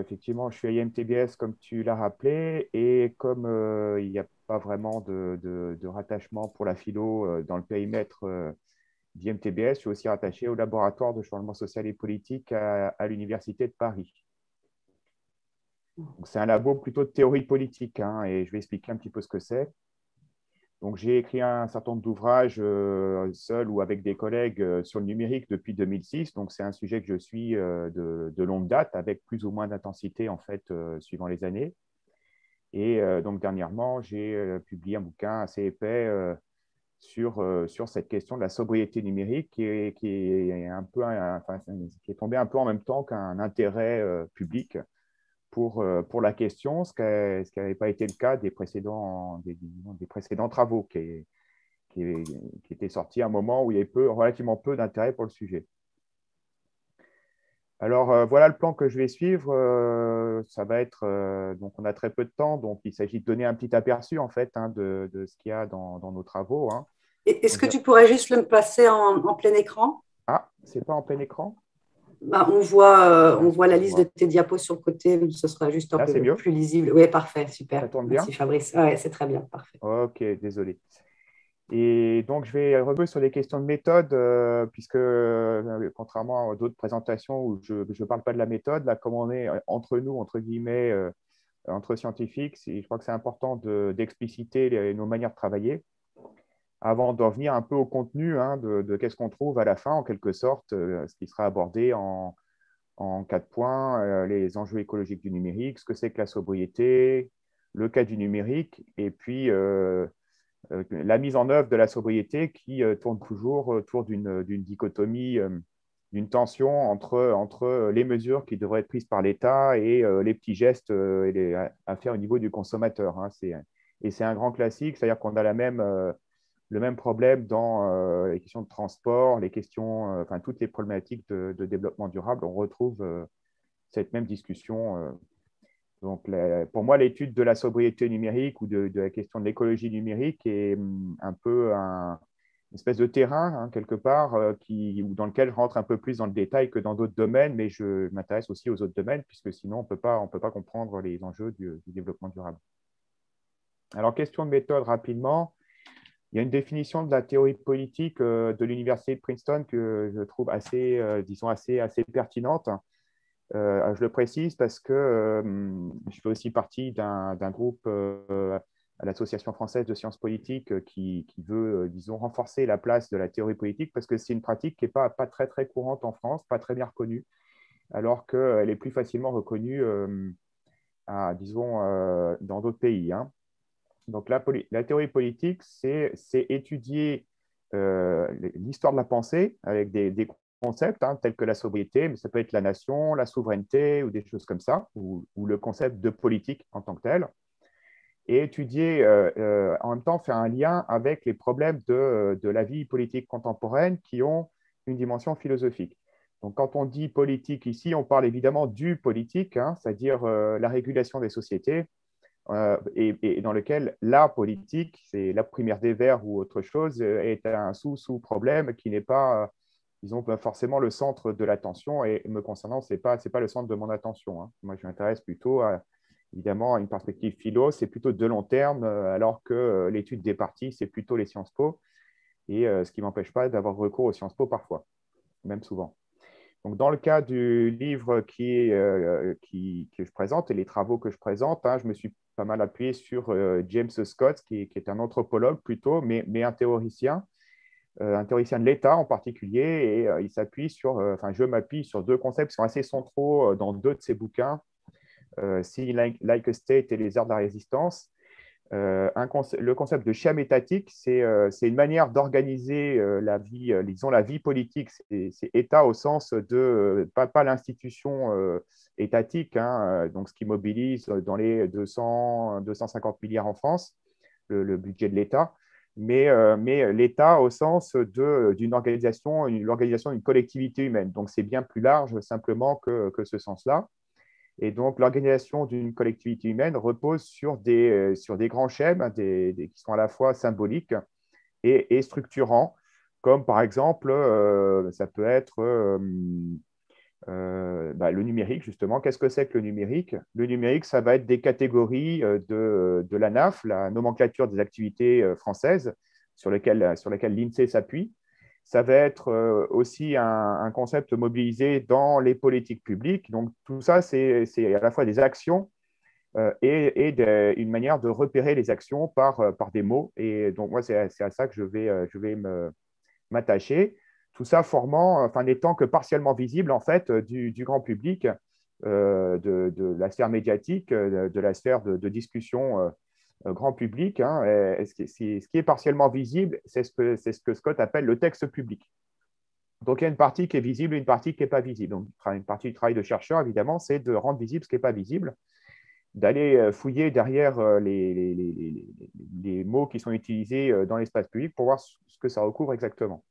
Effectivement, je suis à IMTBS comme tu l'as rappelé, et comme il n'y a pas vraiment de rattachement pour la philo dans le périmètre d'IMTBS, je suis aussi rattaché au laboratoire de changement social et politique à l'Université de Paris. Donc, c'est un labo plutôt de théorie politique, hein, et je vais expliquer un petit peu ce que c'est. Donc, j'ai écrit un certain nombre d'ouvrages seul ou avec des collègues sur le numérique depuis 2006. Donc, c'est un sujet que je suis de longue date, avec plus ou moins d'intensité en fait, suivant les années. Et donc, dernièrement, j'ai publié un bouquin assez épais sur cette question de la sobriété numérique qui est un peu, enfin, qui est tombé un peu en même temps qu'un intérêt public pour la question, ce qui n'avait pas été le cas des précédents travaux qui étaient sortis à un moment où il y avait relativement peu d'intérêt pour le sujet. Alors, voilà le plan que je vais suivre. Ça va être, donc on a très peu de temps, donc il s'agit de donner un petit aperçu en fait hein, de ce qu'il y a dans nos travaux. Hein. Est-ce que tu pourrais juste le passer en plein écran? Ah, c'est pas en plein écran? Bah, on voit la liste de Excuse-moi. tes diapos sur le côté, ce sera juste un Là, c'est peu mieux? plus lisible. Oui, parfait, Ça super. tourne Merci bien? Fabrice. Ouais, c'est très bien, parfait. Ok, désolé. Et donc, je vais revenir sur les questions de méthode, puisque contrairement à d'autres présentations où je ne parle pas de la méthode, là, comme on est entre nous, entre guillemets, entre scientifiques, je crois que c'est important d'expliciter nos manières de travailler avant d'en venir un peu au contenu hein, de qu'est-ce qu'on trouve à la fin, en quelque sorte, ce qui sera abordé en 4 points, les enjeux écologiques du numérique, ce que c'est que la sobriété, le cas du numérique, et puis la mise en œuvre de la sobriété qui tourne toujours autour d'une dichotomie, d'une tension entre les mesures qui devraient être prises par l'État et les petits gestes à faire au niveau du consommateur. Hein. Et c'est un grand classique, c'est-à-dire qu'on a le même problème dans les questions de transport, les questions, enfin toutes les problématiques de développement durable. On retrouve cette même discussion. Donc, pour moi, l'étude de la sobriété numérique ou de la question de l'écologie numérique est un peu une espèce de terrain, hein, quelque part, dans lequel je rentre un peu plus dans le détail que dans d'autres domaines, mais je m'intéresse aussi aux autres domaines, puisque sinon, on peut pas comprendre les enjeux du développement durable. Alors, question de méthode rapidement. Il y a une définition de la théorie politique de l'université de Princeton que je trouve assez, disons, assez pertinente. Je le précise parce que je fais aussi partie d'un groupe à l'Association française de sciences politiques qui veut, disons, renforcer la place de la théorie politique parce que c'est une pratique qui n'est pas très, très courante en France, pas très bien reconnue, alors qu'elle est plus facilement reconnue, disons, dans d'autres pays. Hein. Donc, la théorie politique, c'est étudier l'histoire de la pensée avec des concepts hein, tels que la sobriété, mais ça peut être la nation, la souveraineté ou des choses comme ça, ou le concept de politique en tant que tel, et étudier en même temps faire un lien avec les problèmes de la vie politique contemporaine qui ont une dimension philosophique. Donc, quand on dit politique ici, on parle évidemment du politique, hein, c'est-à-dire la régulation des sociétés, et dans lequel la politique, c'est la primaire des Verts ou autre chose, est un sous-problème qui n'est pas, disons, pas forcément le centre de l'attention. Et me concernant, c'est pas le centre de mon attention. Hein. Moi, je m'intéresse plutôt évidemment, à une perspective philo, c'est plutôt de long terme, alors que l'étude des partis, c'est plutôt les Sciences Po, et ce qui ne m'empêche pas d'avoir recours aux Sciences Po parfois, même souvent. Donc, dans le cas du livre que je présente et les travaux que je présente, hein, je me suis pas mal appuyé sur James Scott, qui est un anthropologue plutôt, mais un théoricien de l'État en particulier. Et il s'appuie enfin, je m'appuie sur deux concepts qui sont assez centraux dans deux de ses bouquins, See like a State et les arts de la résistance. Le concept de schéma étatique, c'est une manière d'organiser disons la vie politique. C'est État au sens de, pas l'institution étatique, hein, donc ce qui mobilise dans les 250 milliards en France, le budget de l'État, mais l'État au sens d'une organisation, l'organisation d'une collectivité humaine. Donc c'est bien plus large simplement que ce sens-là. Et donc, l'organisation d'une collectivité humaine repose sur des grands schèmes hein, qui sont à la fois symboliques et structurants, comme par exemple, ça peut être Le numérique, justement. Qu'est-ce que c'est que le numérique? Le numérique, ça va être des catégories de l'ANAF, la nomenclature des activités françaises, sur lesquelles l'INSEE s'appuie. Ça va être aussi un concept mobilisé dans les politiques publiques. Donc, tout ça, c'est à la fois des actions et une manière de repérer les actions par des mots. Et donc, moi, c'est à ça que je vais m'attacher. Tout ça formant, enfin, n'étant que partiellement visible, en fait, du grand public, de la sphère médiatique, de la sphère de discussion grand public. Hein, ce qui est partiellement visible, c'est ce que Scott appelle le texte public. Donc, il y a une partie qui est visible et une partie qui n'est pas visible. Donc, une partie du travail de chercheur, évidemment, c'est de rendre visible ce qui n'est pas visible, d'aller fouiller derrière les mots qui sont utilisés dans l'espace public pour voir ce que ça recouvre exactement.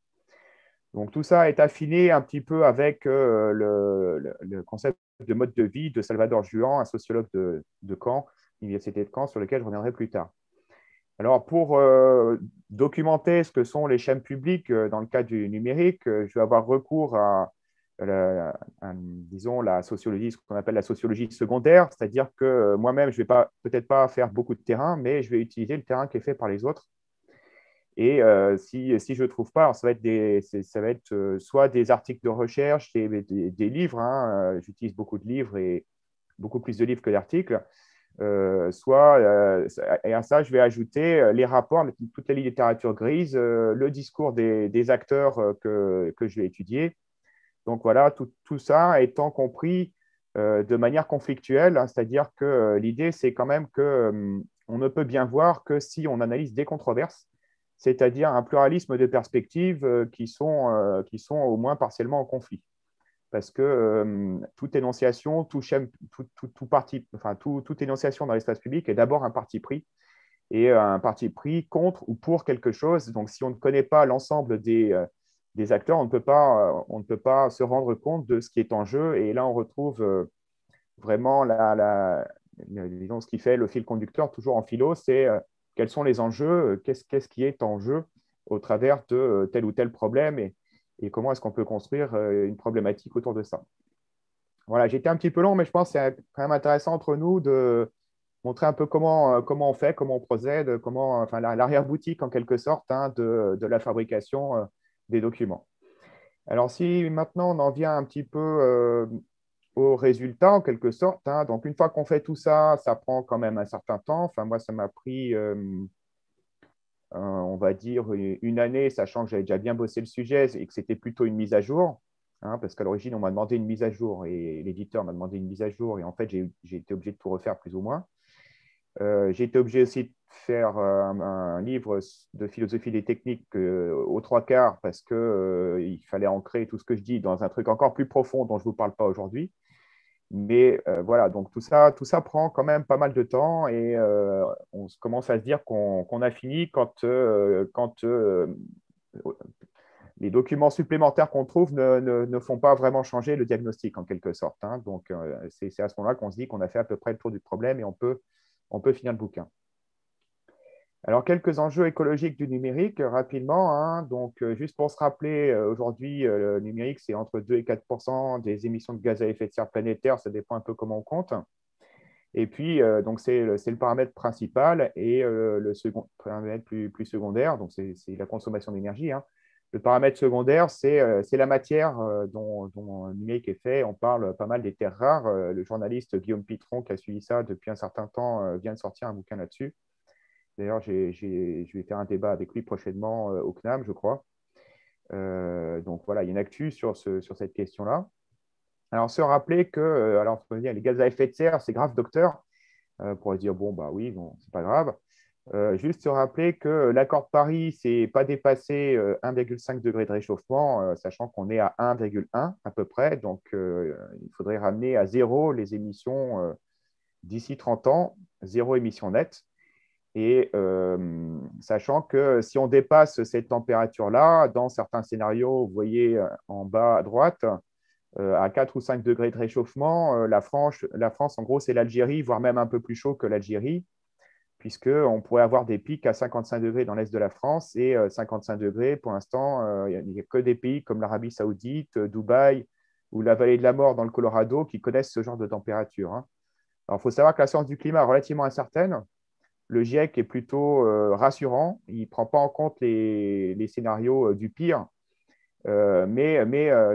Donc, tout ça est affiné un petit peu avec le concept de mode de vie de Salvador Juan, un sociologue de Caen, l'université de Caen, sur lequel je reviendrai plus tard. Alors, pour documenter ce que sont les chaînes publiques dans le cas du numérique, je vais avoir recours disons, la sociologie, ce qu'on appelle la sociologie secondaire, c'est-à-dire que moi-même, je ne vais peut-être pas faire beaucoup de terrain, mais je vais utiliser le terrain qui est fait par les autres. Et si je ne trouve pas, alors ça va être soit des articles de recherche, des livres, hein, j'utilise beaucoup de livres et beaucoup plus de livres que d'articles, et à ça, je vais ajouter les rapports, toute la littérature grise, le discours des acteurs que je vais étudier. Donc voilà, tout ça étant compris de manière conflictuelle, hein, c'est-à-dire que l'idée, c'est quand même que on ne peut bien voir que si on analyse des controverses, c'est-à-dire un pluralisme de perspectives qui sont au moins partiellement en conflit. Parce que toute énonciation, toute énonciation dans l'espace public est d'abord un parti pris, et un parti pris contre ou pour quelque chose. Donc, si on ne connaît pas l'ensemble des acteurs, on ne peut pas se rendre compte de ce qui est en jeu. Et là, on retrouve vraiment disons, ce qui fait le fil conducteur, toujours en philo, c'est quels sont les enjeux, qu'est-ce qui est en jeu au travers de tel ou tel problème et comment est-ce qu'on peut construire une problématique autour de ça. Voilà, j'ai été un petit peu long, mais je pense que c'est quand même intéressant entre nous de montrer un peu comment on fait, comment on procède, enfin, l'arrière-boutique en quelque sorte hein, de la fabrication des documents. Alors, si maintenant on en vient un petit peu au résultat en quelque sorte, hein, donc une fois qu'on fait tout ça, ça prend quand même un certain temps. Enfin, moi, ça m'a pris, on va dire, une année, sachant que j'avais déjà bien bossé le sujet et que c'était plutôt une mise à jour. Hein, parce qu'à l'origine, on m'a demandé une mise à jour et l'éditeur m'a demandé une mise à jour. Et en fait, j'ai été obligé de tout refaire plus ou moins. J'ai été obligé aussi de faire un livre de philosophie des techniques aux trois quarts parce qu'il fallait ancrer tout ce que je dis dans un truc encore plus profond dont je ne vous parle pas aujourd'hui. Mais voilà, donc tout ça prend quand même pas mal de temps et on commence à se dire qu'on a fini quand les documents supplémentaires qu'on trouve ne font pas vraiment changer le diagnostic en quelque sorte. Hein. Donc c'est à ce moment-là qu'on se dit qu'on a fait à peu près le tour du problème et on peut finir le bouquin. Alors, quelques enjeux écologiques du numérique, rapidement. Hein. Donc, juste pour se rappeler, aujourd'hui, le numérique, c'est entre 2 et 4 % des émissions de gaz à effet de serre planétaire. Ça dépend un peu comment on compte. Et puis, donc c'est le paramètre principal et le second paramètre plus secondaire, donc c'est la consommation d'énergie. Hein. Le paramètre secondaire, c'est la matière dont le numérique est fait. On parle pas mal des terres rares. Le journaliste Guillaume Pitron, qui a suivi ça depuis un certain temps, vient de sortir un bouquin là-dessus. D'ailleurs, je vais faire un débat avec lui prochainement au CNAM, je crois. Donc voilà, il y a une actu sur cette question-là. Alors, se rappeler que alors, on peut dire, les gaz à effet de serre, c'est grave, docteur. On pourrait se dire, bon, bah oui, bon, c'est pas grave. Juste se rappeler que l'accord de Paris, c'est pas dépassé 1,5 degré de réchauffement, sachant qu'on est à 1,1 à peu près. Donc, il faudrait ramener à zéro les émissions d'ici 30 ans, zéro émission nette. Et sachant que si on dépasse cette température-là, dans certains scénarios, vous voyez en bas à droite, à 4 ou 5 degrés de réchauffement, la France, en gros, c'est l'Algérie, voire même un peu plus chaud que l'Algérie, puisqu'on pourrait avoir des pics à 55 degrés dans l'est de la France et 55 degrés, pour l'instant, il n'y a que des pays comme l'Arabie saoudite, Dubaï ou la vallée de la mort dans le Colorado qui connaissent ce genre de température. Hein. Alors, il faut savoir que la science du climat est relativement incertaine. Le GIEC est plutôt rassurant. Il ne prend pas en compte les scénarios du pire.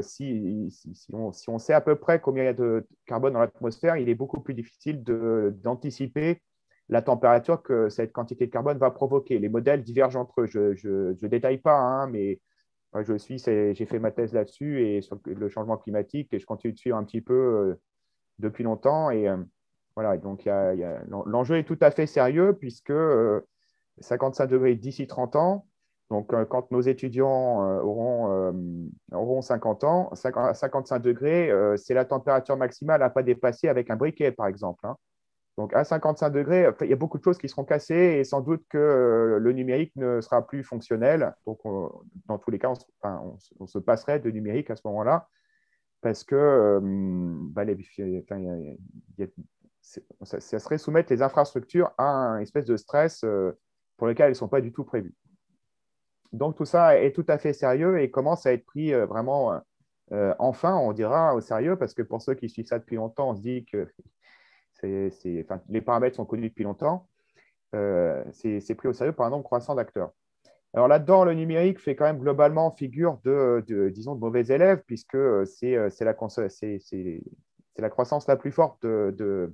Si on sait à peu près combien il y a de carbone dans l'atmosphère, il est beaucoup plus difficile d'anticiper la température que cette quantité de carbone va provoquer. Les modèles divergent entre eux. Je ne détaille pas, hein, mais moi, j'ai fait ma thèse là-dessus et sur le changement climatique et je continue de suivre un petit peu depuis longtemps. Et voilà, donc l'enjeu est tout à fait sérieux puisque 55 degrés d'ici 30 ans, donc quand nos étudiants auront 50 ans, 55 degrés, c'est la température maximale à ne pas dépasser avec un briquet, par exemple. Hein. Donc à 55 degrés, il y a beaucoup de choses qui seront cassées et sans doute que le numérique ne sera plus fonctionnel. Donc dans tous les cas, on se passerait de numérique à ce moment-là parce que ça serait soumettre les infrastructures à un espèce de stress pour lequel elles ne sont pas du tout prévues. Donc tout ça est tout à fait sérieux et commence à être pris vraiment, enfin, on dira, au sérieux, parce que pour ceux qui suivent ça depuis longtemps, on se dit que les paramètres sont connus depuis longtemps. C'est pris au sérieux par un nombre croissant d'acteurs. Alors là-dedans, le numérique fait quand même globalement figure disons, de mauvais élèves, puisque c'est la croissance la plus forte de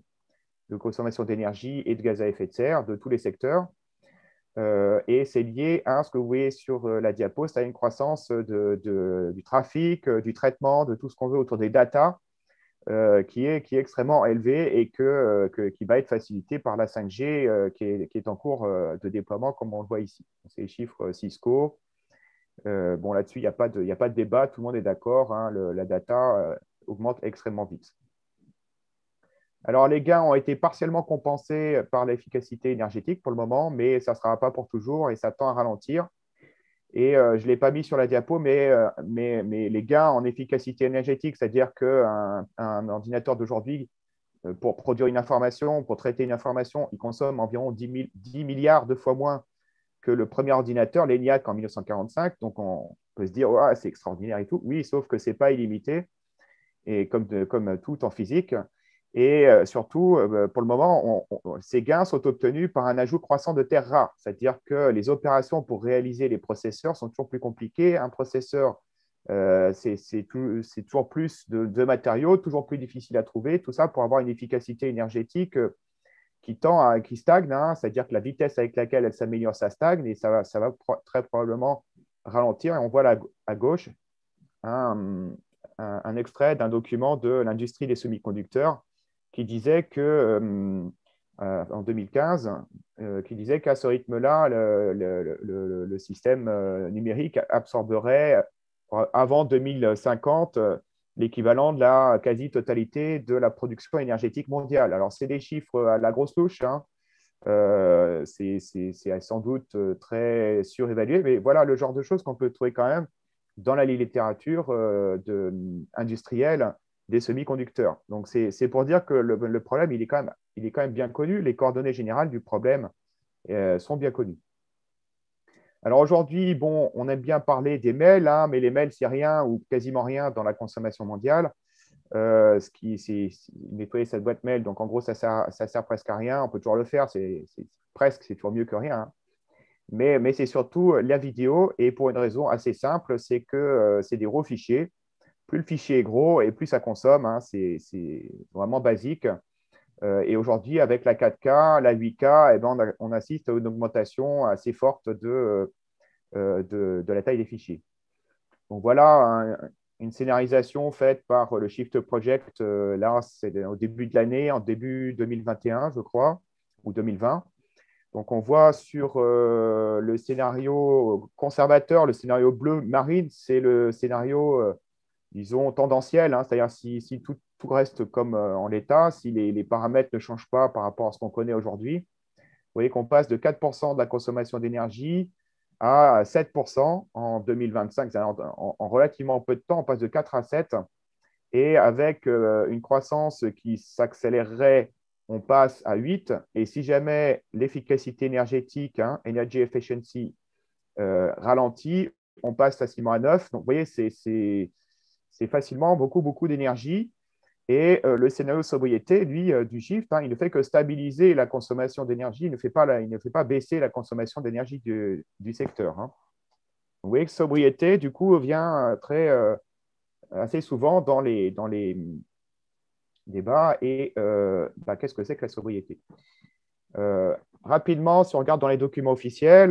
consommation d'énergie et de gaz à effet de serre de tous les secteurs. Et c'est lié à ce que vous voyez sur la diapo, c'est à une croissance du trafic, du traitement, de tout ce qu'on veut autour des data, qui est extrêmement élevée et qui va être facilitée par la 5G qui est en cours de déploiement, comme on le voit ici. C'est les chiffres Cisco. Bon, là-dessus, il n'y a pas de débat, tout le monde est d'accord, hein, la data augmente extrêmement vite. Alors, les gains ont été partiellement compensés par l'efficacité énergétique pour le moment, mais ça ne sera pas pour toujours et ça tend à ralentir. Et je ne l'ai pas mis sur la diapo, mais les gains en efficacité énergétique, c'est-à-dire qu'un ordinateur d'aujourd'hui, pour produire une information, pour traiter une information, il consomme environ 10 milliards de fois moins que le premier ordinateur, l'ENIAC, en 1945. Donc, on peut se dire, oh, c'est extraordinaire et tout. Oui, sauf que ce n'est pas illimité, et comme tout en physique. Et surtout, pour le moment, ces gains sont obtenus par un ajout croissant de terres rares. C'est-à-dire que les opérations pour réaliser les processeurs sont toujours plus compliquées. Un processeur, c'est toujours plus de matériaux, toujours plus difficile à trouver. Tout ça pour avoir une efficacité énergétique qui stagne. Hein. C'est-à-dire que la vitesse avec laquelle elle s'améliore, ça stagne et ça va très probablement ralentir. Et on voit là à gauche un extrait d'un document de l'industrie des semi-conducteurs qui disait en 2015, qui disait qu'à ce rythme-là, le système numérique absorberait avant 2050 l'équivalent de la quasi-totalité de la production énergétique mondiale. Alors, c'est des chiffres à la grosse louche, hein. C'est sans doute très surévalué, mais voilà le genre de choses qu'on peut trouver quand même dans la littérature industrielle des semi-conducteurs. Donc, c'est pour dire que le problème, il est quand même bien connu. Les coordonnées générales du problème sont bien connues. Alors aujourd'hui, bon, on aime bien parler des mails, hein, mais les mails, c'est rien ou quasiment rien dans la consommation mondiale. C'est nettoyer cette boîte mail, donc en gros, ça sert presque à rien. On peut toujours le faire, c'est toujours mieux que rien. Hein. Mais c'est surtout la vidéo, et pour une raison assez simple, c'est que c'est des gros fichiers. Plus le fichier est gros et plus ça consomme, hein, c'est vraiment basique. Et aujourd'hui, avec la 4K, la 8K, eh ben, on assiste à une augmentation assez forte de la taille des fichiers. Donc voilà une scénarisation faite par le Shift Project. Là, c'est au début de l'année, en début 2021, je crois, ou 2020. Donc, on voit sur le scénario conservateur, le scénario bleu marine, c'est le scénario, disons, tendanciel, hein, c'est-à-dire si tout reste comme en l'état, si les paramètres ne changent pas par rapport à ce qu'on connaît aujourd'hui. Vous voyez qu'on passe de 4% de la consommation d'énergie à 7% en 2025. En relativement peu de temps, on passe de 4 à 7. Et avec une croissance qui s'accélérerait, on passe à 8. Et si jamais l'efficacité énergétique, hein, energy efficiency, ralentit, on passe facilement à 9. Donc, vous voyez, c'est facilement beaucoup, beaucoup d'énergie. Et le scénario sobriété, lui, du Shift, il ne fait que stabiliser la consommation d'énergie, il ne fait pas baisser la consommation d'énergie du secteur. Vous voyez que sobriété, du coup, vient assez souvent dans les débats. Et qu'est-ce que c'est que la sobriété? Rapidement, si on regarde dans les documents officiels,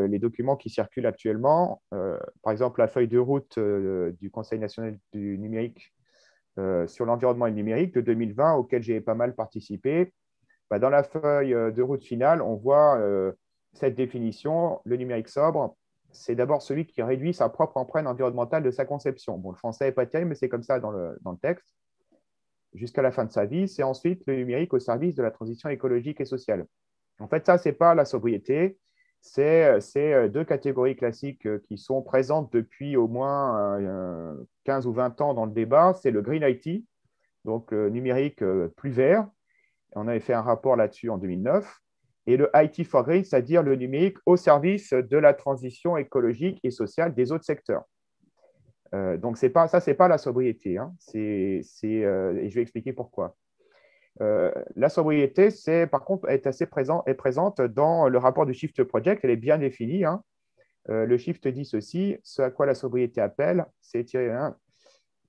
les documents qui circulent actuellement, par exemple la feuille de route du Conseil national du numérique sur l'environnement et le numérique de 2020, auquel j'ai pas mal participé, dans la feuille de route finale, on voit cette définition. Le numérique sobre, c'est d'abord celui qui réduit sa propre empreinte environnementale de sa conception. Bon, le français n'est pas terrible, mais c'est comme ça dans le texte. Jusqu'à la fin de sa vie, c'est ensuite le numérique au service de la transition écologique et sociale. En fait, ça, ce n'est pas la sobriété, c'est deux catégories classiques qui sont présentes depuis au moins 15 ou 20 ans dans le débat. C'est le Green IT, donc le numérique plus vert. On avait fait un rapport là-dessus en 2009. Et le IT for Green, c'est-à-dire le numérique au service de la transition écologique et sociale des autres secteurs. Donc, ça, ce n'est pas la sobriété. Et je vais expliquer pourquoi. La sobriété, par contre, est présente dans le rapport du Shift Project. Elle est bien définie. Le Shift dit ceci: ce à quoi la sobriété appelle, c'est tiré un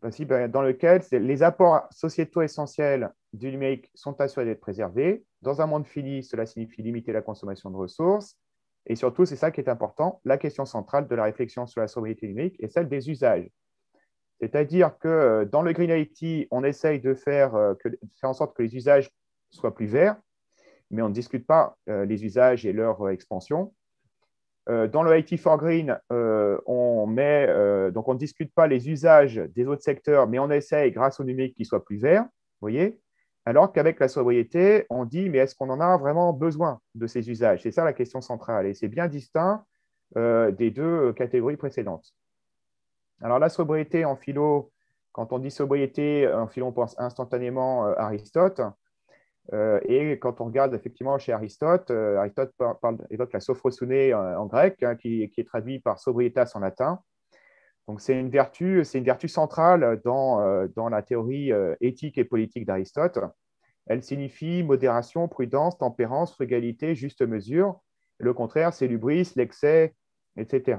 principe dans lequel les apports sociétaux essentiels du numérique sont assurés d'être préservés. Dans un monde fini, cela signifie limiter la consommation de ressources. Et surtout, c'est ça qui est important, la question centrale de la réflexion sur la sobriété numérique est celle des usages. C'est-à-dire que dans le Green IT, on essaye de faire en sorte que les usages soient plus verts, mais on ne discute pas les usages et leur expansion. Dans le IT for Green, donc on ne discute pas les usages des autres secteurs, mais on essaye, grâce au numérique, qu'ils soient plus verts, voyez. Alors qu'avec la sobriété, on dit, mais est-ce qu'on en a vraiment besoin de ces usages? C'est ça la question centrale, et c'est bien distinct des deux catégories précédentes. Alors, la sobriété en philo, quand on dit sobriété en philo, on pense instantanément à Aristote. Et quand on regarde effectivement chez Aristote, Aristote évoque la sophrosune en grec, qui est traduit par sobrietas en latin. Donc, c'est une vertu centrale dans la théorie éthique et politique d'Aristote. Elle signifie modération, prudence, tempérance, frugalité, juste mesure. Le contraire, c'est l'hubris, l'excès, etc.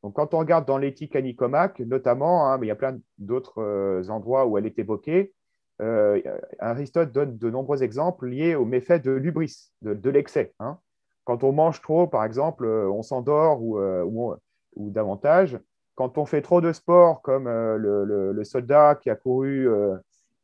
Donc, quand on regarde dans l'éthique à Nicomaque, notamment, mais il y a plein d'autres endroits où elle est évoquée, Aristote donne de nombreux exemples liés aux méfaits de l'hubris, de l'excès. Quand on mange trop, par exemple, on s'endort ou davantage. Quand on fait trop de sport, comme le soldat qui a couru lors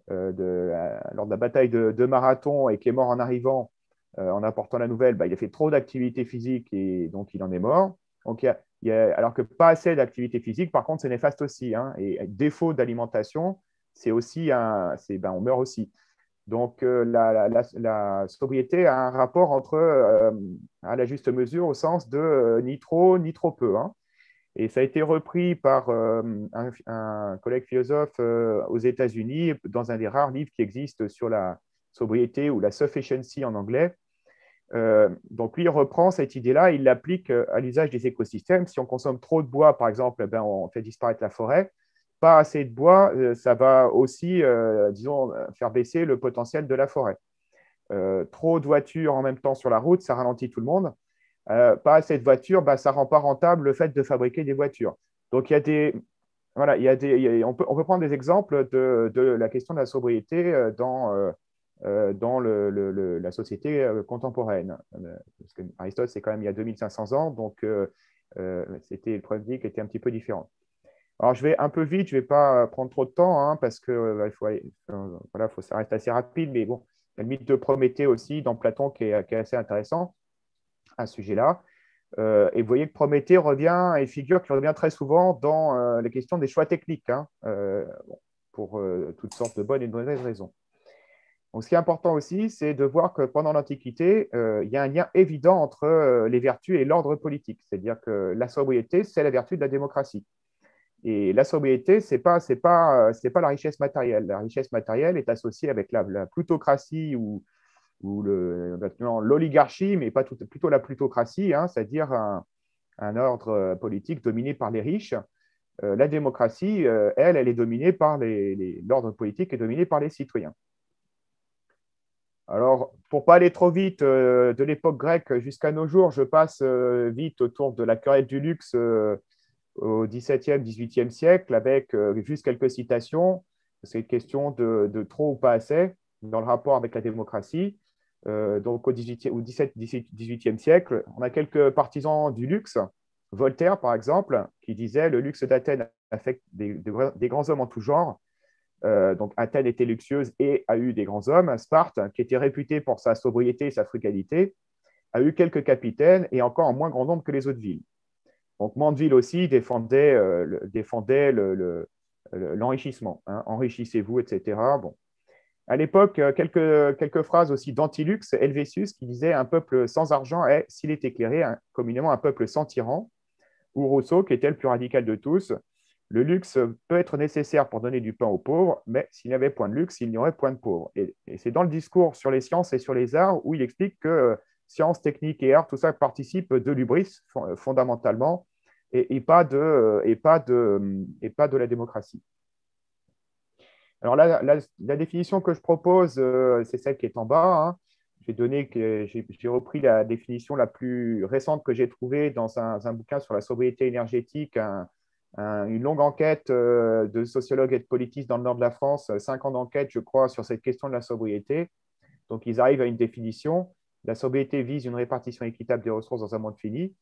de la bataille de marathon et qui est mort en arrivant, en apportant la nouvelle, il a fait trop d'activité physique et donc il en est mort. Donc, alors que pas assez d'activité physique, par contre, c'est néfaste aussi. Et défaut d'alimentation, c'est aussi on meurt aussi. Donc, la sobriété a un rapport à la juste mesure au sens de ni trop ni trop peu. Et ça a été repris par un collègue philosophe aux États-Unis dans un des rares livres qui existent sur la sobriété ou la sufficiency en anglais. Donc, lui, il reprend cette idée-là, il l'applique à l'usage des écosystèmes. Si on consomme trop de bois, par exemple, on fait disparaître la forêt. Pas assez de bois, ça va aussi, disons, faire baisser le potentiel de la forêt. Trop de voitures en même temps sur la route, ça ralentit tout le monde. Pas assez de voitures, ça ne rend pas rentable le fait de fabriquer des voitures. Donc, on peut prendre des exemples de la question de la sobriété dans la société contemporaine. Parce que Aristote, c'est quand même il y a 2500 ans, donc le problème était un petit peu différent. Alors, je vais un peu vite, je ne vais pas prendre trop de temps, parce que ça reste assez rapide, mais bon, il y a le mythe de Prométhée aussi dans Platon qui est assez intéressant à ce sujet-là. Et vous voyez que Prométhée figure qui revient très souvent dans les questions des choix techniques, pour toutes sortes de bonnes et de mauvaises raisons. Donc, ce qui est important aussi, c'est de voir que pendant l'Antiquité, il y a un lien évident entre les vertus et l'ordre politique. C'est-à-dire que la sobriété, c'est la vertu de la démocratie. Et la sobriété, ce n'est pas la richesse matérielle. La richesse matérielle est associée avec la plutocratie ou l'oligarchie, mais plutôt la plutocratie, c'est-à-dire un ordre politique dominé par les riches. La démocratie, elle est dominée par l'ordre politique est dominé par les citoyens. Alors, pour ne pas aller trop vite, de l'époque grecque jusqu'à nos jours, je passe vite autour de la querelle du luxe au XVIIe, XVIIIe siècle, avec juste quelques citations. C'est une question de trop ou pas assez dans le rapport avec la démocratie. Donc, au XVIIIe siècle, on a quelques partisans du luxe. Voltaire, par exemple, qui disait le luxe d'Athènes affecte des grands hommes en tout genre. Donc, Athènes était luxueuse et a eu des grands hommes. Sparte, qui était réputée pour sa sobriété et sa frugalité, a eu quelques capitaines et encore en moins grand nombre que les autres villes. Donc, Mandeville aussi défendait l'enrichissement. Hein. Enrichissez-vous, etc. Bon. À l'époque, quelques phrases aussi d'Antilux, Helvétius, qui disait un peuple sans argent est, s'il est éclairé, communément un peuple sans tyran, ou Rousseau, qui était le plus radical de tous. Le luxe peut être nécessaire pour donner du pain aux pauvres, mais s'il n'y avait point de luxe, il n'y aurait point de pauvres. Et c'est dans le discours sur les sciences et sur les arts où il explique que sciences, techniques et arts, tout ça participe de l'hubris fondamentalement et pas de la démocratie. Alors la définition que je propose, c'est celle qui est en bas. Hein. J'ai repris la définition la plus récente que j'ai trouvée dans un bouquin sur la sobriété énergétique, une longue enquête de sociologues et de politistes dans le nord de la France, 5 ans d'enquête, je crois, sur cette question de la sobriété. Donc, ils arrivent à une définition. La sobriété vise une répartition équitable des ressources dans un monde fini.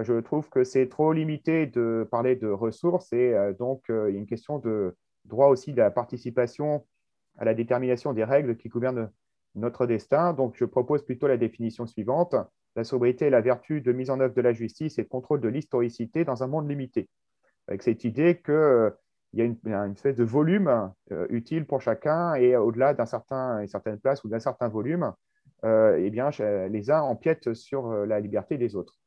Je trouve que c'est trop limité de parler de ressources et donc il y a une question de droit aussi de la participation à la détermination des règles qui gouvernent notre destin. Donc, je propose plutôt la définition suivante. La sobriété est la vertu de mise en œuvre de la justice et de contrôle de l'historicité dans un monde limité. Avec cette idée qu'il y a une espèce de volume utile pour chacun et au-delà une certaine place ou d'un certain volume, eh bien, les uns empiètent sur la liberté des autres.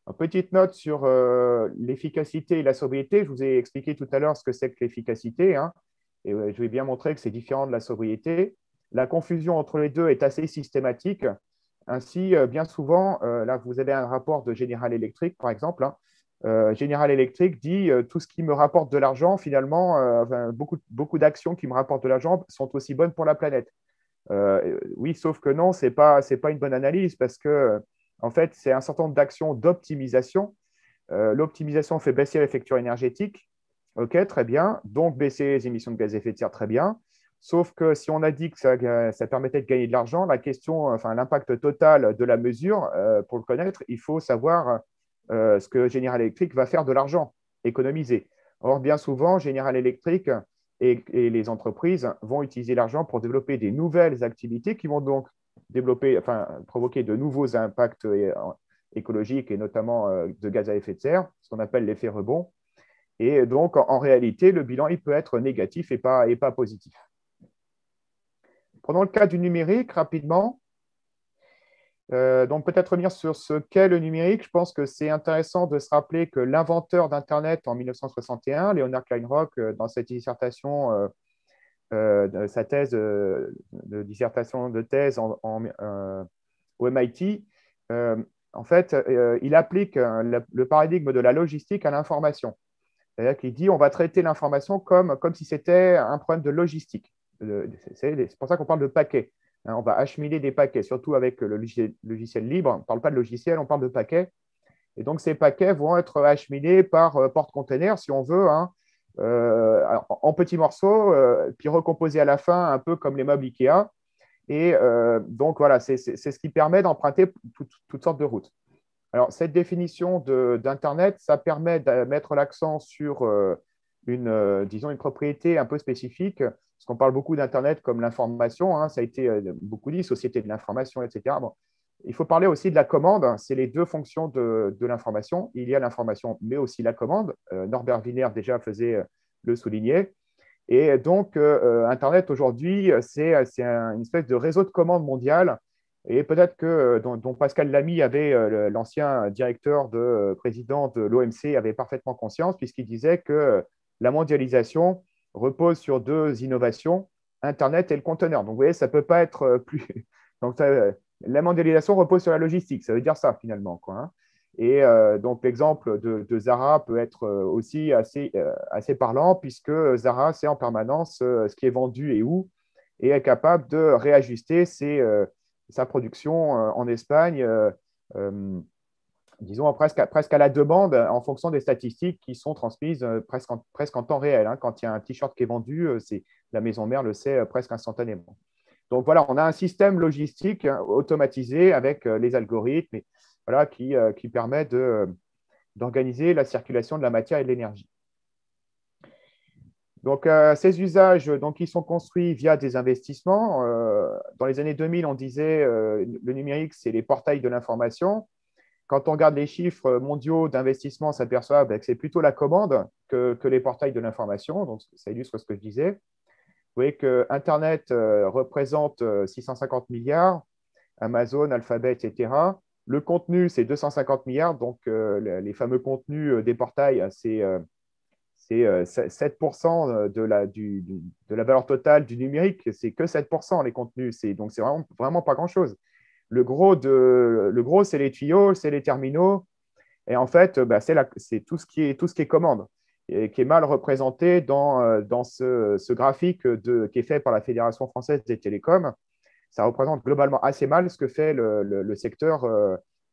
Une petite note sur l'efficacité et la sobriété. Je vous ai expliqué tout à l'heure ce que c'est que l'efficacité, hein, et je vais bien montrer que c'est différent de la sobriété. La confusion entre les deux est assez systématique. Ainsi, bien souvent, là, vous avez un rapport de General Electric, par exemple. Hein. General Electric dit tout ce qui me rapporte de l'argent, finalement, beaucoup d'actions qui me rapportent de l'argent sont aussi bonnes pour la planète. Oui, sauf que non, ce n'est pas une bonne analyse parce que, en fait, c'est un certain nombre d'actions d'optimisation. L'optimisation fait baisser la facture énergétique. OK, très bien. Donc, baisser les émissions de gaz à effet de serre, très bien. Sauf que si on a dit que ça permettait de gagner de l'argent, la question, enfin, l'impact total de la mesure, pour le connaître, il faut savoir ce que General Electric va faire de l'argent économisé. Or, bien souvent, General Electric et les entreprises vont utiliser l'argent pour développer des nouvelles activités qui vont donc provoquer de nouveaux impacts écologiques et notamment de gaz à effet de serre, ce qu'on appelle l'effet rebond. Et donc, en réalité, le bilan il peut être négatif et pas positif. Prenons le cas du numérique rapidement. Donc, peut-être revenir sur ce qu'est le numérique. Je pense que c'est intéressant de se rappeler que l'inventeur d'Internet en 1961, Leonard Kleinrock, dans cette dissertation, sa thèse de dissertation de thèse au MIT, en fait, il applique le paradigme de la logistique à l'information. C'est-à-dire qu'il dit on va traiter l'information comme si c'était un problème de logistique. C'est pour ça qu'on parle de paquets. Hein, on va acheminer des paquets, surtout avec le logiciel libre. On ne parle pas de logiciel, on parle de paquets. Et donc, ces paquets vont être acheminés par porte-container, si on veut, hein, en petits morceaux, puis recomposés à la fin, un peu comme les meubles Ikea. Et donc, voilà, c'est ce qui permet d'emprunter toutes sortes de routes. Alors, cette définition d'Internet, ça permet de mettre l'accent sur disons, une propriété un peu spécifique, parce qu'on parle beaucoup d'Internet comme l'information, hein, ça a été beaucoup dit, société de l'information, etc. Bon, il faut parler aussi de la commande, hein, c'est les deux fonctions de l'information. Il y a l'information, mais aussi la commande. Norbert Wiener déjà faisait le souligner. Et donc, Internet aujourd'hui, c'est une espèce de réseau de commandes mondial. Et peut-être que dont Pascal Lamy avait, l'ancien directeur président de l'OMC, avait parfaitement conscience, puisqu'il disait que la mondialisation repose sur deux innovations, Internet et le conteneur. Donc, vous voyez, ça ne peut pas être plus. Donc, la mondialisation repose sur la logistique, ça veut dire ça finalement, quoi, hein. Et donc, l'exemple de Zara peut être aussi assez parlant, puisque Zara sait en permanence ce qui est vendu et où, et est capable de réajuster sa production en Espagne, disons presque à la demande, en fonction des statistiques qui sont transmises presque en temps réel. Hein. Quand il y a un t-shirt qui est vendu, la maison mère le sait presque instantanément. Donc voilà, on a un système logistique automatisé avec les algorithmes voilà, qui permet d'organiser la circulation de la matière et de l'énergie. Donc, ces usages, donc, ils sont construits via des investissements. Dans les années 2000, on disait le numérique, c'est les portails de l'information. Quand on regarde les chiffres mondiaux d'investissement, on s'aperçoit que c'est plutôt la commande que les portails de l'information. Donc, ça illustre ce que je disais. Vous voyez que Internet représente 650 milliards, Amazon, Alphabet, etc. Le contenu, c'est 250 milliards. Donc, les fameux contenus des portails, c'est 7% de la valeur totale du numérique. C'est que 7% les contenus. Donc, c'est vraiment pas grand-chose. Le gros, c'est les tuyaux, c'est les terminaux. Et en fait, c'est tout ce qui est commande et qui est mal représenté dans ce graphique qui est fait par la Fédération française des télécoms. Ça représente globalement assez mal ce que fait le secteur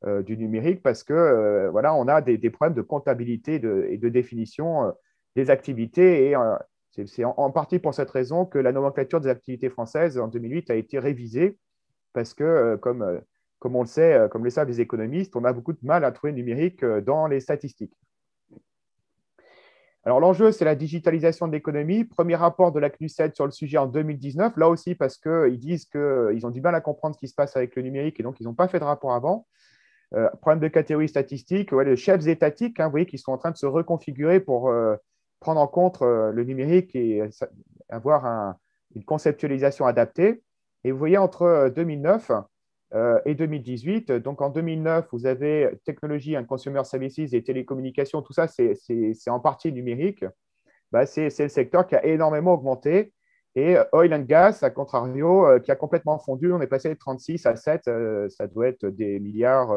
du numérique parce que voilà, on a des problèmes de comptabilité et de définition des activités. Et c'est en partie pour cette raison que la nomenclature des activités françaises en 2008 a été révisée parce que, comme on le sait, comme le savent les économistes, on a beaucoup de mal à trouver le numérique dans les statistiques. Alors, l'enjeu, c'est la digitalisation de l'économie. Premier rapport de la CNUSED sur le sujet en 2019, là aussi parce qu'ils disent qu'ils ont du mal à comprendre ce qui se passe avec le numérique et donc ils n'ont pas fait de rapport avant. Problème de catégorie statistique, ouais, les chefs étatiques, hein, vous voyez, qui sont en train de se reconfigurer pour prendre en compte le numérique et avoir une conceptualisation adaptée. Et vous voyez, entre 2009 et 2018, donc en 2009, vous avez technologie, consumer services et télécommunications, tout ça, c'est en partie numérique. Bah, c'est le secteur qui a énormément augmenté. Et oil and gas, à contrario, qui a complètement fondu. On est passé de 36 à 7, ça doit être des milliards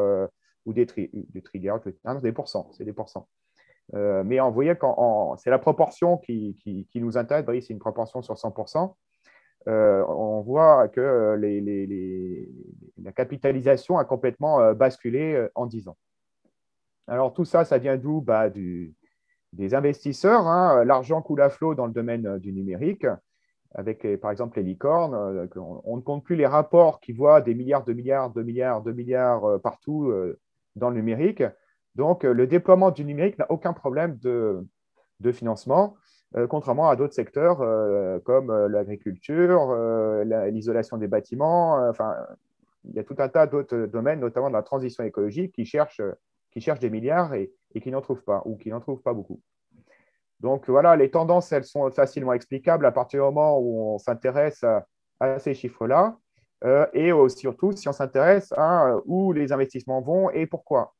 ou des trilliards, des pourcents, c'est des pourcents. Mais vous voyez, c'est la proportion qui nous intéresse, c'est une proportion sur 100%. On voit que la capitalisation a complètement basculé en 10 ans. Alors tout ça, ça vient d'où? Des investisseurs. Hein. L'argent coule à flot dans le domaine du numérique, avec par exemple les licornes. On ne compte plus les rapports qui voient des milliards, de milliards, de milliards, de milliards partout dans le numérique. Donc le déploiement du numérique n'a aucun problème de financement. Contrairement à d'autres secteurs comme l'agriculture, l'isolation des bâtiments. Enfin, il y a tout un tas d'autres domaines, notamment de la transition écologique, qui cherchent des milliards et qui n'en trouvent pas, ou qui n'en trouvent pas beaucoup. Donc voilà, les tendances, elles sont facilement explicables à partir du moment où on s'intéresse à ces chiffres-là, et surtout si on s'intéresse à où les investissements vont et pourquoi.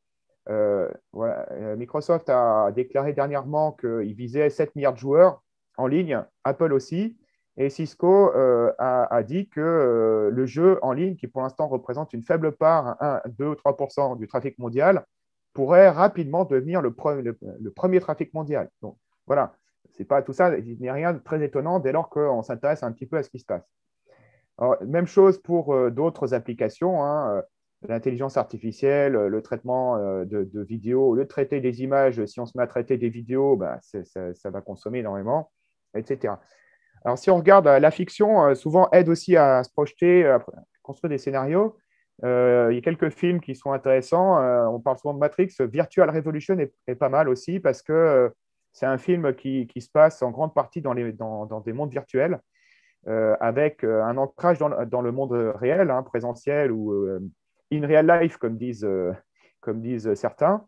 Voilà. Microsoft a déclaré dernièrement qu'il visait 7 milliards de joueurs en ligne, Apple aussi, et Cisco a dit que le jeu en ligne, qui pour l'instant représente une faible part, 1, 2 ou 3% du trafic mondial, pourrait rapidement devenir le premier trafic mondial. Donc voilà, c'est pas tout ça, il n'y a rien de très étonnant dès lors qu'on s'intéresse un petit peu à ce qui se passe. Alors, même chose pour d'autres applications, hein, l'intelligence artificielle, le traitement de vidéos. Au lieu de traiter des images, si on se met à traiter des vidéos, ben, ça va consommer énormément, etc. Alors, si on regarde la fiction, souvent aide aussi à se projeter, à construire des scénarios. Il y a quelques films qui sont intéressants. On parle souvent de Matrix. Virtual Revolution est pas mal aussi parce que c'est un film qui se passe en grande partie dans des mondes virtuels avec un ancrage dans le monde réel, hein, présentiel ou in real life, comme disent certains.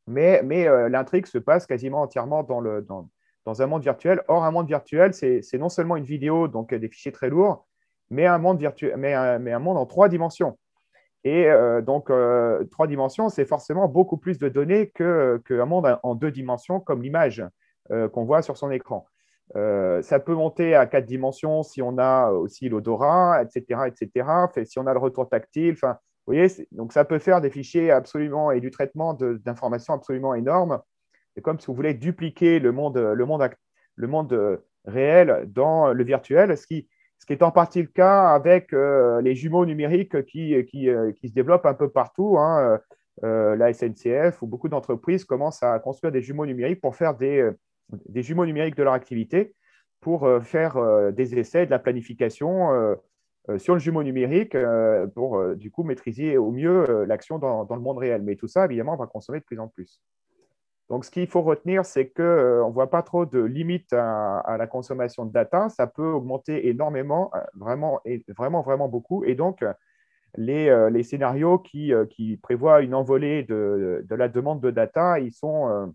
Mais l'intrigue se passe quasiment entièrement dans un monde virtuel. Or, un monde virtuel, c'est non seulement une vidéo, donc des fichiers très lourds, mais un monde virtuel, mais un monde en 3 dimensions. Et donc, 3 dimensions, c'est forcément beaucoup plus de données qu'un monde en 2 dimensions, comme l'image qu'on voit sur son écran. Ça peut monter à 4 dimensions si on a aussi l'odorat, etc., etc. Si on a le retour tactile. Enfin, vous voyez, donc ça peut faire des fichiers absolument et du traitement d'informations absolument énormes. C'est comme si vous voulez dupliquer le monde réel dans le virtuel, ce qui est en partie le cas avec les jumeaux numériques qui se développent un peu partout, hein. La SNCF ou beaucoup d'entreprises commencent à construire des jumeaux numériques pour faire des jumeaux numériques de leur activité, pour faire des essais, de la planification sur le jumeau numérique pour du coup maîtriser au mieux l'action dans le monde réel. Mais tout ça, évidemment, va consommer de plus en plus. Donc, ce qu'il faut retenir, c'est qu'on ne voit pas trop de limites à la consommation de data. Ça peut augmenter énormément, vraiment, vraiment, vraiment beaucoup. Et donc, les scénarios qui prévoient une envolée de la demande de data, ils sont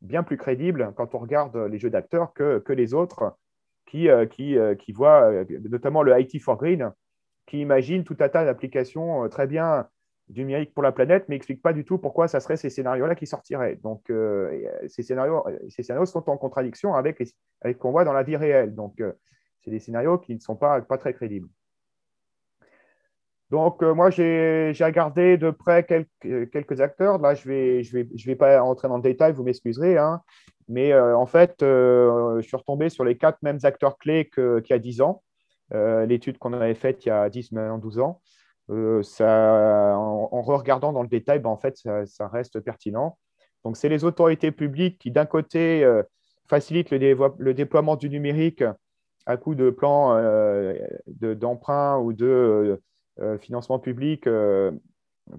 bien plus crédibles quand on regarde les jeux d'acteurs que les autres qui voient, notamment le IT for Green, qui imagine tout un tas d'applications très bien du numérique pour la planète, mais n'explique pas du tout pourquoi ça serait ces scénarios-là qui sortiraient. Donc, ces scénarios sont en contradiction avec ce qu'on voit dans la vie réelle. Donc, c'est des scénarios qui ne sont pas très crédibles. Donc, moi, j'ai regardé de près quelques acteurs. Là, je vais pas entrer dans le détail, vous m'excuserez, hein. Mais en fait, je suis retombé sur les 4 mêmes acteurs clés qu'il y a 10 ans. L'étude qu'on avait faite il y a 10, maintenant 12 ans. En regardant dans le détail, ben, en fait, ça reste pertinent. Donc, c'est les autorités publiques qui, d'un côté, facilitent le déploiement du numérique à coup de plans d'emprunt ou de financement public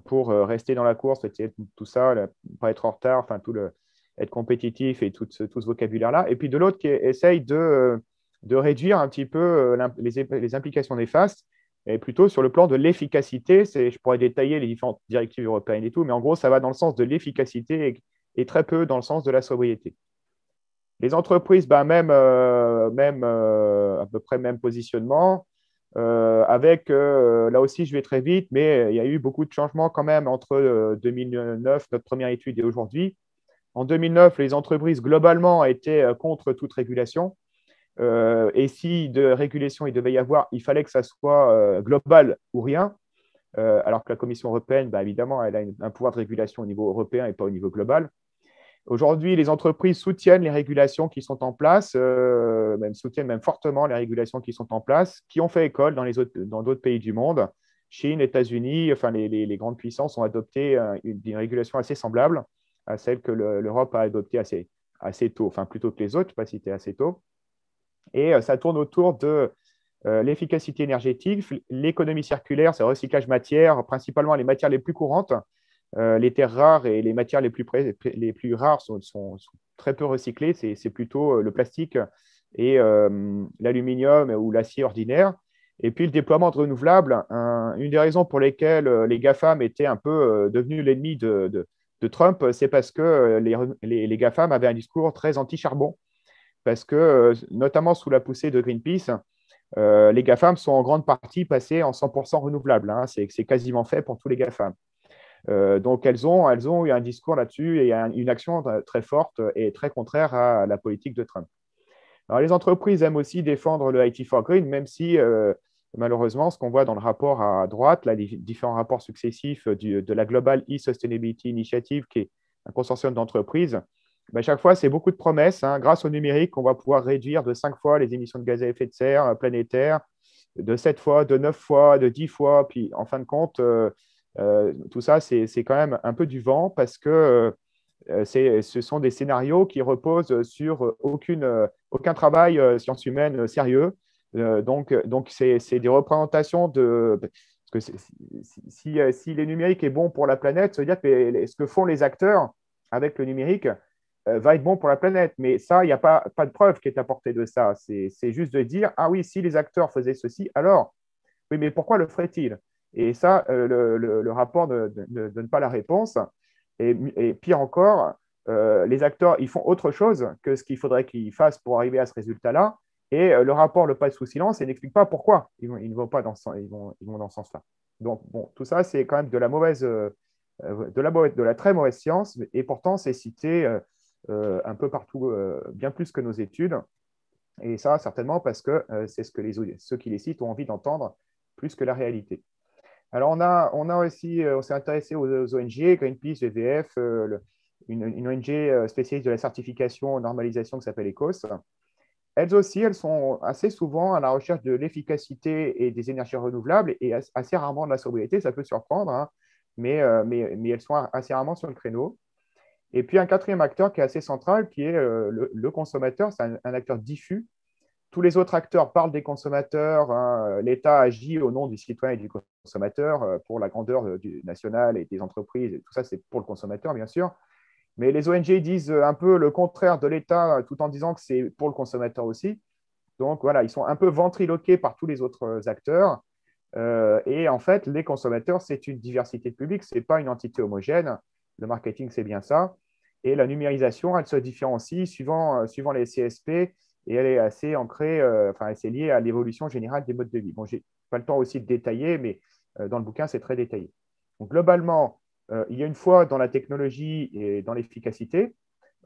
pour rester dans la course, tout ça, pas être en retard, enfin, être compétitif et tout ce vocabulaire-là. Et puis, de l'autre, qui essaye de réduire un petit peu les implications néfastes, et plutôt sur le plan de l'efficacité. Je pourrais détailler les différentes directives européennes et tout, mais en gros, ça va dans le sens de l'efficacité et très peu dans le sens de la sobriété. Les entreprises, ben, même à peu près même positionnement, avec, là aussi, je vais très vite, mais il y a eu beaucoup de changements quand même entre 2009, notre première étude, et aujourd'hui. En 2009, les entreprises, globalement, étaient contre toute régulation. Et si de régulation il devait y avoir, il fallait que ça soit global ou rien, alors que la Commission européenne, bah, évidemment, elle a un pouvoir de régulation au niveau européen et pas au niveau global. Aujourd'hui, les entreprises soutiennent les régulations qui sont en place, soutiennent même fortement les régulations qui sont en place, qui ont fait école dans d'autres pays du monde. Chine, États-Unis, enfin les grandes puissances ont adopté une régulation assez semblable à celle que l'Europe a adoptée assez tôt, enfin plutôt que les autres, je ne sais pas si c'était assez tôt. Et ça tourne autour de l'efficacité énergétique, l'économie circulaire, c'est le recyclage matière, principalement les matières les plus courantes. Les terres rares et les matières les plus rares sont très peu recyclées. C'est plutôt le plastique et l'aluminium ou l'acier ordinaire. Et puis le déploiement de renouvelables, une des raisons pour lesquelles les GAFAM étaient un peu devenus l'ennemi de Trump, c'est parce que les GAFAM avaient un discours très anti-charbon. Parce que, notamment sous la poussée de Greenpeace, les GAFAM sont en grande partie passés en 100% renouvelables, hein. C'est quasiment fait pour tous les GAFAM. Donc, elles ont eu un discours là-dessus et une action très forte et très contraire à la politique de Trump. Alors, les entreprises aiment aussi défendre le IT for Green, même si, malheureusement, ce qu'on voit dans le rapport à droite, là, les différents rapports successifs de la Global E-Sustainability Initiative, qui est un consortium d'entreprises, ben, chaque fois, c'est beaucoup de promesses, hein. Grâce au numérique, on va pouvoir réduire de 5 fois les émissions de gaz à effet de serre planétaires, de 7 fois, de 9 fois, de 10 fois. Puis, en fin de compte, tout ça, c'est quand même un peu du vent parce que ce sont des scénarios qui reposent sur aucun travail sciences humaines sérieux. Donc c'est des représentations de… Parce que si le numérique est bon pour la planète, ça veut dire que ce que font les acteurs avec le numérique va être bon pour la planète. Mais ça, il n'y a pas de preuve qui est apportée de ça. C'est juste de dire, ah oui, si les acteurs faisaient ceci, alors, oui, mais pourquoi le feraient-ils? Et ça, le rapport ne donne pas la réponse. Et pire encore, les acteurs, ils font autre chose que ce qu'il faudrait qu'ils fassent pour arriver à ce résultat-là. Et le rapport le passe sous silence et n'explique pas pourquoi ils ne vont pas dans ils vont dans ce sens-là. Donc, bon, tout ça, c'est quand même de de la très mauvaise science. Et pourtant, c'est cité un peu partout, bien plus que nos études. Et ça, certainement parce que c'est ce que ceux qui les citent ont envie d'entendre plus que la réalité. Alors, on a aussi, on s'est intéressé aux ONG, Greenpeace, WWF, une ONG spécialiste de la certification et normalisation qui s'appelle ECOS. Elles aussi, elles sont assez souvent à la recherche de l'efficacité et des énergies renouvelables et assez rarement de la sobriété. Ça peut surprendre, hein, mais elles sont assez rarement sur le créneau. Et puis un quatrième acteur qui est assez central, qui est le consommateur. C'est un acteur diffus. Tous les autres acteurs parlent des consommateurs, hein. L'État agit au nom du citoyen et du consommateur pour la grandeur du national et des entreprises. Et tout ça, c'est pour le consommateur, bien sûr. Mais les ONG disent un peu le contraire de l'État tout en disant que c'est pour le consommateur aussi. Donc voilà, ils sont un peu ventriloqués par tous les autres acteurs. Et en fait, les consommateurs, c'est une diversité de public, ce n'est pas une entité homogène. Le marketing, c'est bien ça. Et la numérisation, elle se différencie suivant les CSP et elle est assez ancrée, enfin, c'est lié à l'évolution générale des modes de vie. Bon, je n'ai pas le temps aussi de détailler, mais dans le bouquin, c'est très détaillé. Donc, globalement, il y a une foi dans la technologie et dans l'efficacité.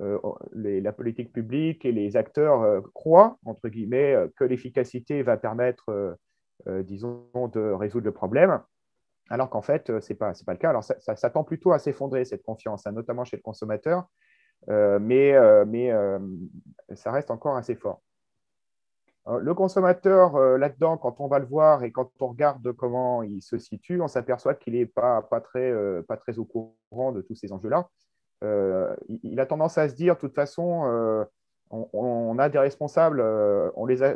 La politique publique et les acteurs croient, entre guillemets, que l'efficacité va permettre, disons, de résoudre le problème, alors qu'en fait, ce n'est pas le cas. Alors, ça tend plutôt à s'effondrer, cette confiance, hein, notamment chez le consommateur, mais ça reste encore assez fort. Le consommateur, là-dedans, quand on va le voir et quand on regarde comment il se situe, on s'aperçoit qu'il n'est pas très au courant de tous ces enjeux-là. Il a tendance à se dire, de toute façon, on a des responsables,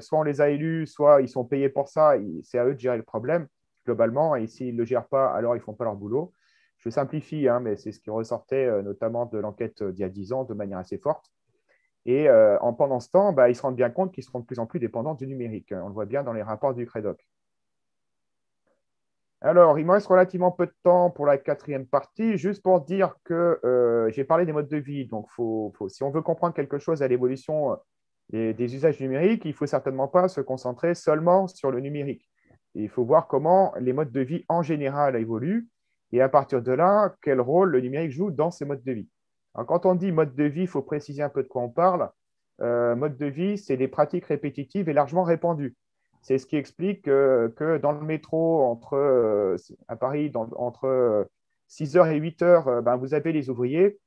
soit on les a élus, soit ils sont payés pour ça, c'est à eux de gérer le problème, globalement, et s'ils ne le gèrent pas, alors ils ne font pas leur boulot. Je simplifie, hein, mais c'est ce qui ressortait notamment de l'enquête d'il y a 10 ans de manière assez forte. Et pendant ce temps, ils se rendent bien compte qu'ils seront de plus en plus dépendants du numérique. On le voit bien dans les rapports du Crédoc. Alors, il me reste relativement peu de temps pour la quatrième partie, juste pour dire que j'ai parlé des modes de vie. Donc, si on veut comprendre quelque chose à l'évolution des usages numériques, il ne faut certainement pas se concentrer seulement sur le numérique. Il faut voir comment les modes de vie en général évoluent et à partir de là, quel rôle le numérique joue dans ces modes de vie. Alors, quand on dit mode de vie, il faut préciser un peu de quoi on parle. Mode de vie, c'est des pratiques répétitives et largement répandues. C'est ce qui explique que dans le métro, à Paris, entre 6 heures et 8 heures, vous avez les ouvriers.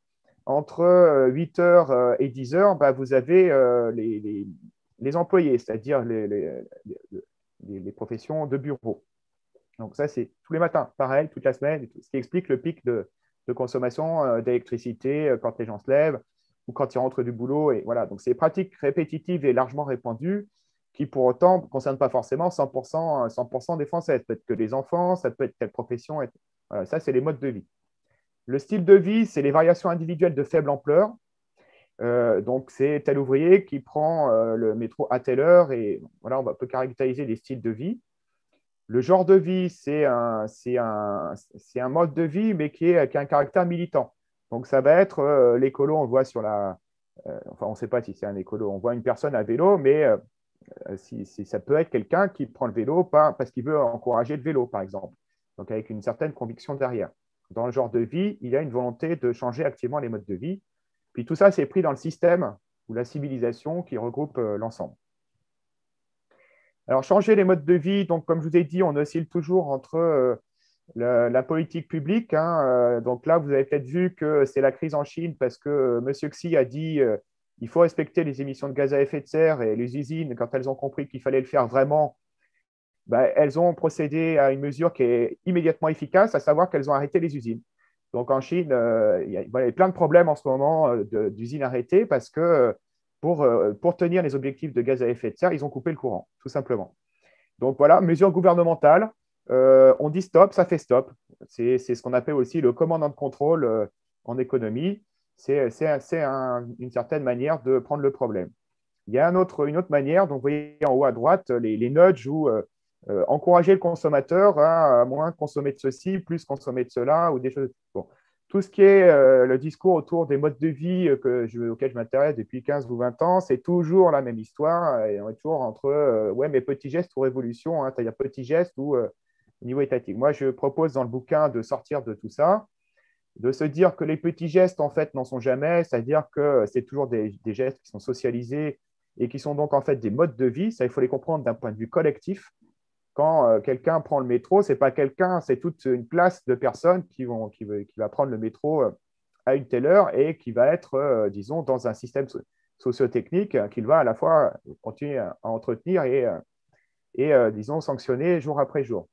Entre 8 heures et 10 heures, vous avez les employés, c'est-à-dire les professions de bureau. Donc ça, c'est tous les matins, pareil, toute la semaine, ce qui explique le pic de consommation d'électricité quand les gens se lèvent ou quand ils rentrent du boulot. Et voilà, donc c'est pratiques répétitives et largement répandues qui, pour autant, ne concernent pas forcément 100% des Français. Ça peut être que les enfants, ça peut être telle profession. Voilà, ça, c'est les modes de vie. Le style de vie, c'est les variations individuelles de faible ampleur. Donc, c'est tel ouvrier qui prend le métro à telle heure et voilà, peut caractériser les styles de vie. Le genre de vie, c'est un mode de vie, mais qui a un caractère militant. Donc, ça va être l'écolo, on le voit sur enfin, on ne sait pas si c'est un écolo, on voit une personne à vélo, mais ça peut être quelqu'un qui prend le vélo parce qu'il veut encourager le vélo, par exemple. Donc, avec une certaine conviction derrière. Dans le genre de vie, il y a une volonté de changer activement les modes de vie. Puis tout ça, c'est pris dans le système ou la civilisation qui regroupe l'ensemble. Alors, changer les modes de vie, donc comme je vous ai dit, on oscille toujours entre la politique publique, hein. Donc là, vous avez peut-être vu que c'est la crise en Chine parce que M. Xi a dit il faut respecter les émissions de gaz à effet de serre et les usines, quand elles ont compris qu'il fallait le faire vraiment, elles ont procédé à une mesure qui est immédiatement efficace, à savoir qu'elles ont arrêté les usines. Donc en Chine, il y a plein de problèmes en ce moment d'usines arrêtées parce que pour tenir les objectifs de gaz à effet de serre, ils ont coupé le courant, tout simplement. Donc voilà, mesure gouvernementale. On dit stop, ça fait stop. C'est ce qu'on appelle aussi le command and control en économie. C'est une certaine manière de prendre le problème. Il y a une autre manière, donc vous voyez en haut à droite, les nudges où encourager le consommateur à moins consommer de ceci, plus consommer de cela, ou des choses. Bon. Tout ce qui est le discours autour des modes de vie auxquels je m'intéresse depuis 15 ou 20 ans, c'est toujours la même histoire. Et on est toujours entre ouais, mais petits gestes ou révolution, hein, c'est-à-dire petits gestes ou niveau étatique. Moi, je propose dans le bouquin de sortir de tout ça, de se dire que les petits gestes, en fait, n'en sont jamais, c'est-à-dire que c'est toujours des gestes qui sont socialisés et qui sont donc en fait des modes de vie. Ça, il faut les comprendre d'un point de vue collectif. quand quelqu'un prend le métro, c'est pas quelqu'un, c'est toute une classe de personnes qui va prendre le métro à une telle heure et qui va être, disons, dans un système sociotechnique qu'il va à la fois continuer à entretenir et disons, sanctionner jour après jour.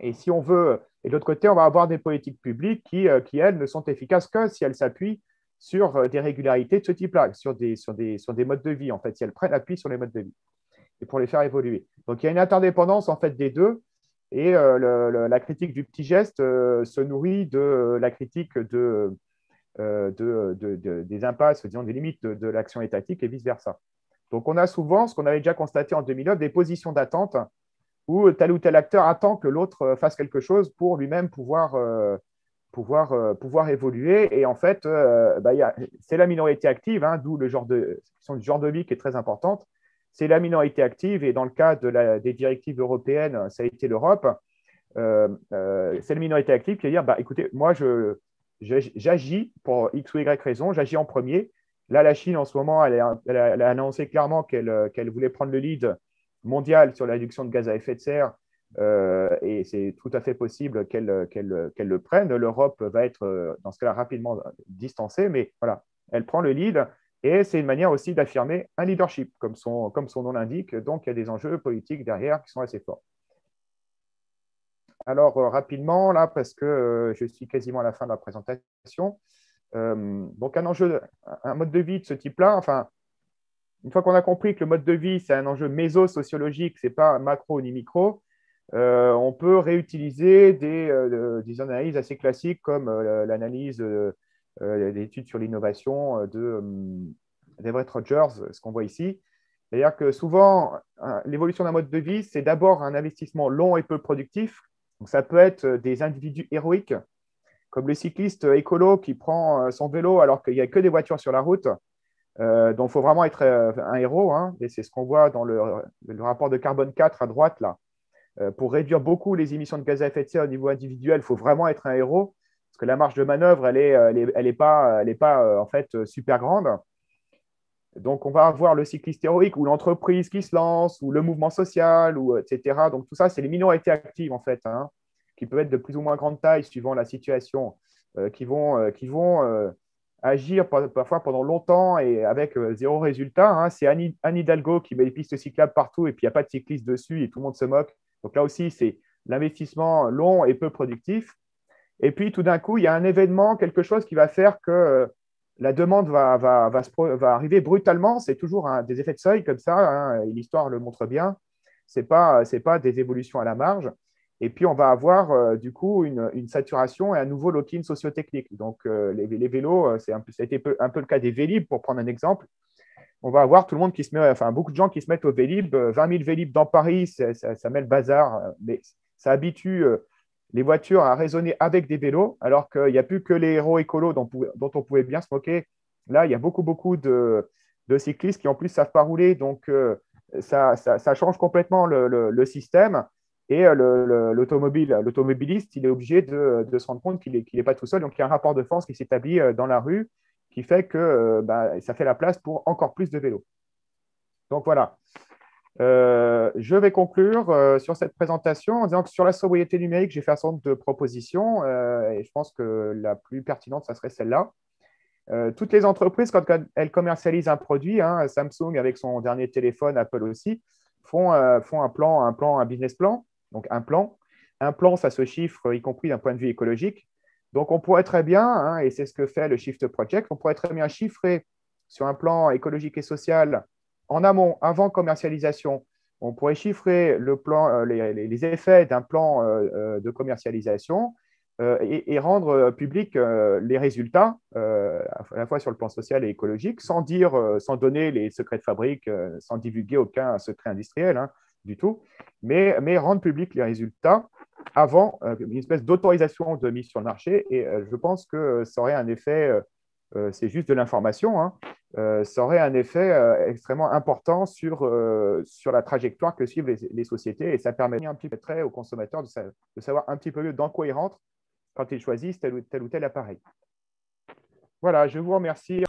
Et si on veut, et de l'autre côté, on va avoir des politiques publiques qui, elles, ne sont efficaces que si elles s'appuient sur des régularités de ce type-là, sur des modes de vie, en fait, si elles prennent appui sur les modes de vie et pour les faire évoluer. Donc, il y a une interdépendance, en fait, des deux. Et la critique du petit geste se nourrit de la critique des impasses, disons, des limites de l'action étatique et vice-versa. Donc, on a souvent, ce qu'on avait déjà constaté en 2009, des positions d'attente où tel ou tel acteur attend que l'autre fasse quelque chose pour lui-même pouvoir évoluer. Et en fait, c'est la minorité active, hein, d'où la question du genre de vie qui est très importante. C'est la minorité active, et dans le cas des directives européennes, ça a été l'Europe. C'est la minorité active qui va dire, écoutez, moi, j'agis pour X ou Y raison, j'agis en premier. Là, la Chine, en ce moment, elle a annoncé clairement qu'elle voulait prendre le lead mondial sur la réduction de gaz à effet de serre, et c'est tout à fait possible qu'elle le prenne. L'Europe va être, dans ce cas-là, rapidement distancée, mais voilà, elle prend le lead, et c'est une manière aussi d'affirmer un leadership, comme son nom l'indique. Donc, il y a des enjeux politiques derrière qui sont assez forts. Alors, rapidement, là, parce que je suis quasiment à la fin de la présentation, donc un mode de vie de ce type-là, enfin, une fois qu'on a compris que le mode de vie, c'est un enjeu méso-sociologique, ce n'est pas macro ni micro, on peut réutiliser des analyses assez classiques comme l'analyse des études sur l'innovation d'Everett Rogers, ce qu'on voit ici. C'est-à-dire que souvent, l'évolution d'un mode de vie, c'est d'abord un investissement long et peu productif. Donc, ça peut être des individus héroïques, comme le cycliste écolo qui prend son vélo alors qu'il n'y a que des voitures sur la route. Donc, il faut vraiment être un héros, hein, et c'est ce qu'on voit dans le rapport de carbone 4 à droite, là. Pour réduire beaucoup les émissions de gaz à effet de serre au niveau individuel, il faut vraiment être un héros, parce que la marge de manœuvre, elle est pas en fait super grande. Donc, on va avoir le cycliste héroïque ou l'entreprise qui se lance, ou le mouvement social, etc. Donc, tout ça, c'est les minorités actives, en fait, hein, qui peuvent être de plus ou moins grande taille suivant la situation, qui vont agir parfois pendant longtemps et avec zéro résultat, hein. C'est Anne Hidalgo qui met les pistes cyclables partout et puis il n'y a pas de cyclistes dessus et tout le monde se moque. Donc là aussi, c'est l'investissement long et peu productif. Et puis tout d'un coup, il y a un événement, quelque chose qui va faire que la demande va arriver brutalement. C'est toujours des effets de seuil comme ça, hein, et l'histoire le montre bien. Ce n'est pas des évolutions à la marge. Et puis, on va avoir du coup une saturation et un nouveau lock-in sociotechnique. Donc, les vélos, ça a été un peu le cas des Vélib, pour prendre un exemple. On va avoir tout le monde qui se met, enfin, beaucoup de gens qui se mettent au Vélib. 20 000 Vélib dans Paris, ça met le bazar, mais ça habitue les voitures à raisonner avec des vélos, alors qu'il n'y a plus que les héros écolos dont on pouvait bien se moquer. Là, il y a beaucoup de cyclistes qui, en plus, ne savent pas rouler. Donc, ça change complètement le système. Et l'automobiliste, il est obligé de se rendre compte qu'il n'est pas tout seul. Donc, il y a un rapport de force qui s'établit dans la rue qui fait que ça fait la place pour encore plus de vélos. Donc, voilà. Je vais conclure sur cette présentation en disant que sur la sobriété numérique, j'ai fait un certain nombre de propositions et je pense que la plus pertinente, ça serait celle-là. Toutes les entreprises, quand elles commercialisent un produit, hein, Samsung avec son dernier téléphone, Apple aussi, font un business plan. Donc, un plan, ça se chiffre, y compris d'un point de vue écologique. Donc, on pourrait très bien, hein, et c'est ce que fait le Shift Project, on pourrait très bien chiffrer sur un plan écologique et social en amont, avant commercialisation. On pourrait chiffrer les effets d'un plan de commercialisation et rendre public les résultats, à la fois sur le plan social et écologique, sans donner les secrets de fabrique, sans divulguer aucun secret industriel, hein, du tout, mais rendre public les résultats avant une espèce d'autorisation de mise sur le marché. Et je pense que ça aurait un effet, c'est juste de l'information, hein, ça aurait un effet extrêmement important sur la trajectoire que suivent les sociétés, et ça permet un petit peu aux consommateurs de savoir un petit peu mieux dans quoi ils rentrent quand ils choisissent tel ou tel appareil. Voilà, je vous remercie.